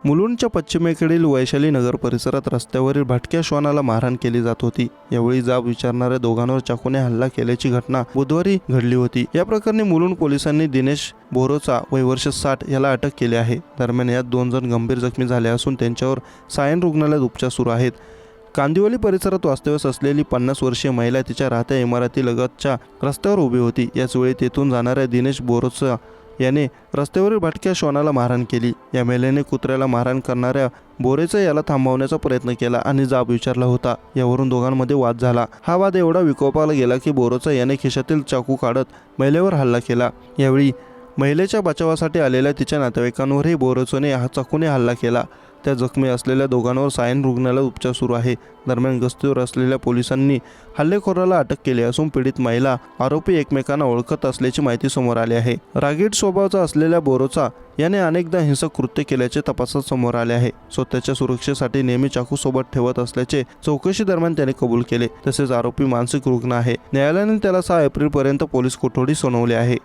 मुलुंडच्या पश्चिमेकडील वैशाली नगर परिसरात रस्त्यावरील भटक्या श्वानाला मारहाण केली जात होती। यावेळी जाब विचारणाऱ्या दोघांवर चाकूने हल्ला केल्याची घटना बुधवारी घडली होती। या प्रकरणी मुलुंड पोलिसांनी दिनेश बोरोचा वय वर्ष 60 याला अटक केली आहे। दरम्यान यात 2 जण गंभीर जखमी झाले असून त्यांच्यावर सायन रुग्णालयात उपचार सुरू आहेत। कांदिवली परिसरात वास्तव्यास असलेली 50 वर्षीय महिला तिच्या राहत्या इमारतीलगतच्या रस्त्यावर उभी होती। याच वेळी तेथून जाणाऱ्या दिनेश बोरोचा याने रस्त्यावरील भटक्या श्वानाला मारहाण केली। या महिलेने कुत्र्याला मारहाण करणाऱ्या बोरेचा याला थांबवण्याचा प्रयत्न केला आणि जाब विचारला होता। यावरून दोघांमध्ये वाद झाला। हा वाद एवढा विकोपाला गेला की बोरोचा याने खिशातील चाकू काढत महिलेवर हल्ला केला। यावेळी महिलेच्या बचावासाठी आलेल्या तिच्या नातेवाईकांवरही बोरोचने चाकूने हल्ला केला। त्या जखमी असलेल्या दोघांवर सायन रुग्णालयात उपचार सुरू आहे। दरम्यान गस्तीवर असलेल्या पोलिसांनी हल्लेखोराला अटक केली असून पीडित महिला आरोपी एकमेकांना ओळखत असल्याची माहिती समोर आली आहे। रागीट स्वभावाचा असलेल्या बोरोचा याने अनेकदा हिंसक कृत्य केल्याचे तपासात समोर आले आहे। स्वतःच्या सुरक्षेसाठी नेहमी चाकू सोबत ठेवत असल्याचे चौकशी दरम्यान त्याने कबूल केले। तसेच आरोपी मानसिक रुग्ण आहे। न्यायालयाने त्याला 6 एप्रिल पर्यंत पोलीस कोठडी सुनावली आहे।